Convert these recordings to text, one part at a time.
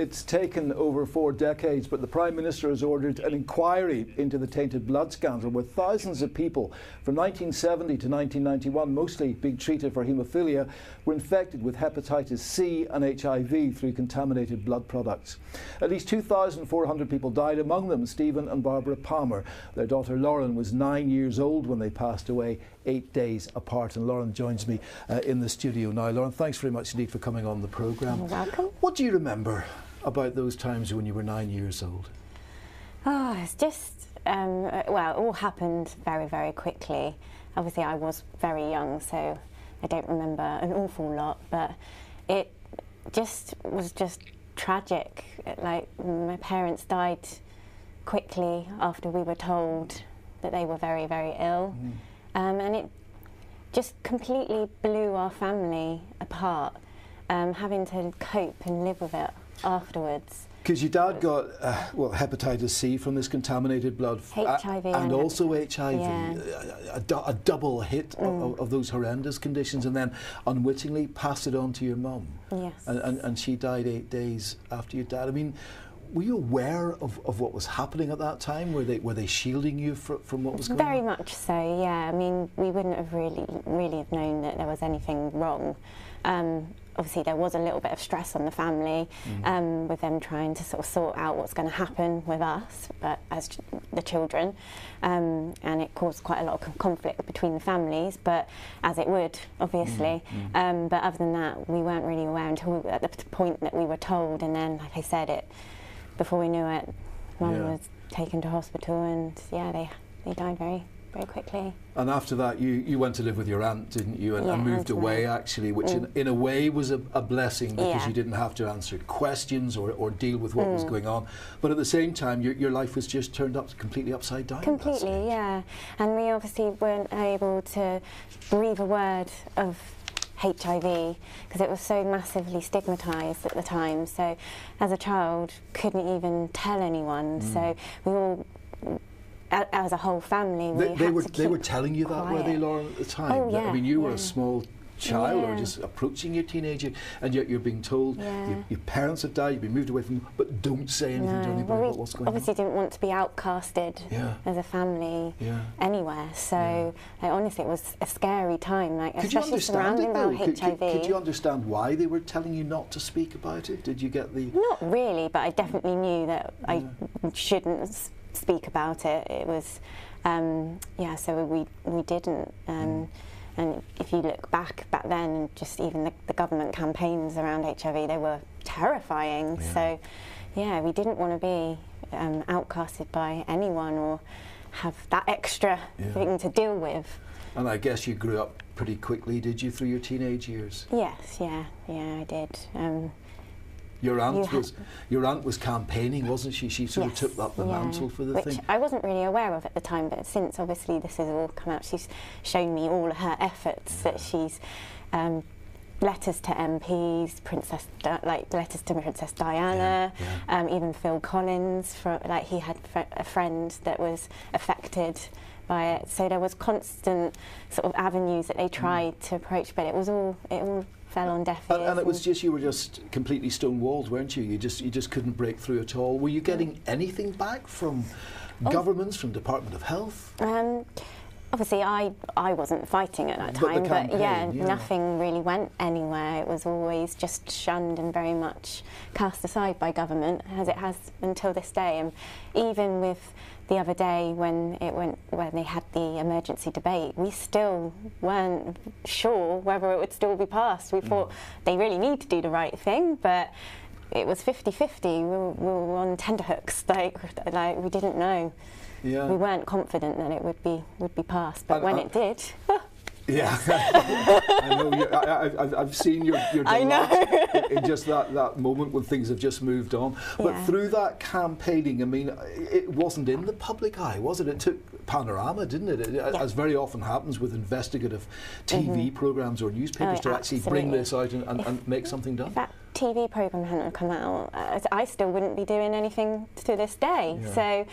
it's taken over 4 decades, but the Prime Minister has ordered an inquiry into the Tainted Blood Scandal, where thousands of people from 1970 to 1991, mostly being treated for haemophilia, were infected with hepatitis C and HIV through contaminated blood products. At least 2,400 people died, among them Stephen and Barbara Palmer. Their daughter Lauren was 9 years old when they passed away, 8 days apart. And Lauren joins me in the studio now. Lauren, thanks very much indeed for coming on the programme. You're welcome. What do you remember about those times when you were 9 years old? Oh, it's just, well, it all happened very, very quickly. Obviously, I was very young, so I don't remember an awful lot, but it was just tragic. Like, my parents died quickly after we were told that they were very, very ill. And it just completely blew our family apart, having to cope and live with it afterwards. Because your dad got, well, hepatitis C from this contaminated blood. HIV. And also HIV. Yeah. A double hit of those horrendous conditions, and then unwittingly passed it on to your mum. Yes. And she died 8 days after your dad. I mean, were you aware of what was happening at that time? Were they shielding you from what was going on? Very much so, yeah. I mean, we wouldn't have really have known that there was anything wrong. Obviously, there was a little bit of stress on the family with them trying to sort of sort out what's going to happen with us, but as the children, and it caused quite a lot of conflict between the families, but as it would, obviously. But other than that, we weren't really aware until at the point that we were told, and then, like I said, before we knew it, Mum was taken to hospital, and yeah, they died very quickly. And after that, you went to live with your aunt, didn't you? And moved away, actually, which in a way was a blessing, because you didn't have to answer questions or deal with what was going on. But at the same time, your life was just turned up completely upside down. Completely, yeah. And we obviously weren't able to breathe a word of HIV because it was so massively stigmatised at the time. So as a child, couldn't even tell anyone. So we all, as a whole family, they were telling you that, were they, Lauren, at the time? Oh, yeah. I mean, you were a small child or just approaching your teenager, and yet you're being told your parents have died, you've been moved away from them, but don't say anything to anybody about what's going on. Obviously didn't want to be outcasted as a family anywhere, so like, honestly, it was a scary time, like, especially surrounding about HIV. Could you understand why they were telling you not to speak about it? Did you get the... Not really, but I definitely knew that I shouldn't speak about it. It was, so we didn't. And if you look back then, and just even the government campaigns around HIV, they were terrifying. So, yeah, we didn't want to be outcasted by anyone or have that extra thing to deal with. And I guess you grew up pretty quickly, did you, through your teenage years? Yes, yeah, I did. Your aunt was campaigning, wasn't she? She sort of took up the mantle for the thing. Which I wasn't really aware of at the time, but since obviously this has all come out, she's shown me all her efforts that she's letters to MPs, letters to Princess Diana, even Phil Collins, he had a friend that was affected by it. So there was constant sort of avenues that they tried to approach, but it all fell on deaf ears. And it was just, you were just completely stonewalled, weren't you? You just couldn't break through at all. Were you getting anything back from governments, from Department of Health? Obviously, I wasn't fighting at that time, but nothing really went anywhere. It was always just shunned and very much cast aside by government, as it has until this day. And even with the other day when they had the emergency debate, we still weren't sure whether it would still be passed. We thought they really need to do the right thing, but it was 50-50. We were on tenterhooks, like we didn't know. Yeah. We weren't confident that it would be passed, but when it did. Yeah, I know. I've seen your delight in just that moment when things have just moved on. But through that campaigning, I mean, it wasn't in the public eye, was it? It took panorama, didn't it? As very often happens with investigative TV programmes or newspapers, to actually bring this out and make something done. If that TV programme hadn't come out, I still wouldn't be doing anything to this day. So,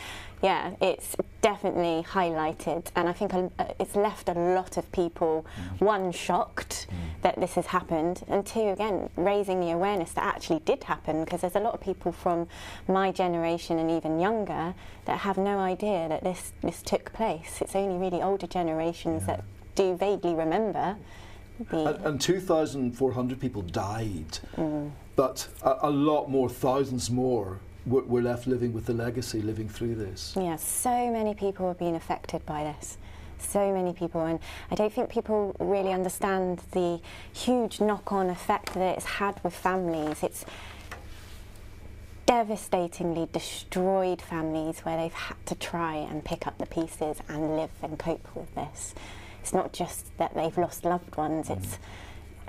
yeah, it's definitely highlighted, and I think it's left a lot of people, one, shocked, that this has happened, and two, again, raising the awareness that actually did happen, because there's a lot of people from my generation and even younger that have no idea that this took place. It's only really older generations that do vaguely remember. And 2,400 people died, but a lot more, thousands more, were left living with the legacy, living through this. Yeah, so many people have been affected by this. So many people, and I don't think people really understand the huge knock-on effect that it's had with families. It's devastatingly destroyed families where they've had to try and pick up the pieces and live and cope with this. It's not just that they've lost loved ones, it's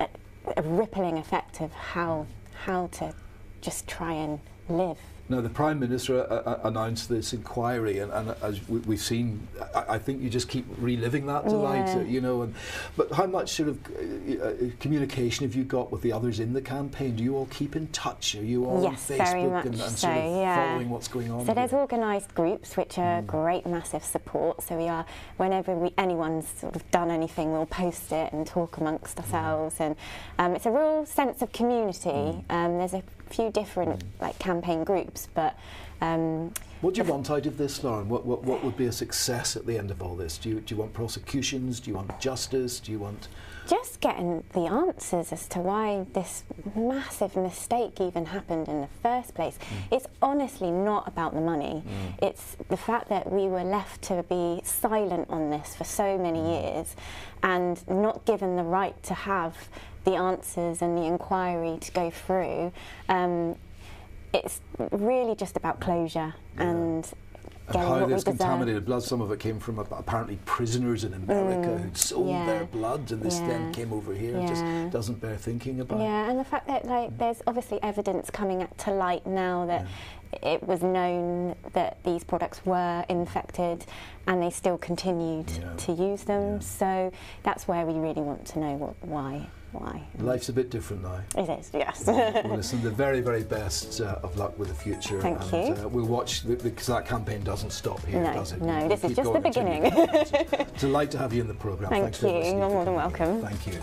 a rippling effect of how to just try and live. Now, the Prime Minister announced this inquiry, and as we've seen, I think you just keep reliving that delight, you know. But how much sort of communication have you got with the others in the campaign? Do you all keep in touch? Are you all on Facebook and sort of following what's going on? So there's organised groups, which are great, massive support. So we are, whenever anyone's sort of done anything, we'll post it and talk amongst ourselves, and it's a real sense of community. There's a few different campaign groups, but what do you want out of this, Lauren? What would be a success at the end of all this? Do you want prosecutions? Do you want justice? Do you want just getting the answers as to why this massive mistake even happened in the first place? It's honestly not about the money. It's the fact that we were left to be silent on this for so many years and not given the right to have the answers and the inquiry to go through. It's really just about closure and how this contaminated blood, some of it came from apparently prisoners in America who'd sold their blood, and this then came over here. It just doesn't bear thinking about. Yeah, and the fact that there's obviously evidence coming to light now that it was known that these products were infected and they still continued to use them. So that's where we really want to know why. Life's a bit different now. It is, yes. Well, listen, the very, very best of luck with the future. Thank you. We'll watch, because that campaign doesn't stop here, does it? No, this is just the beginning. It's a delight to have you in the programme. Thank you. You're more than welcome. Thank you.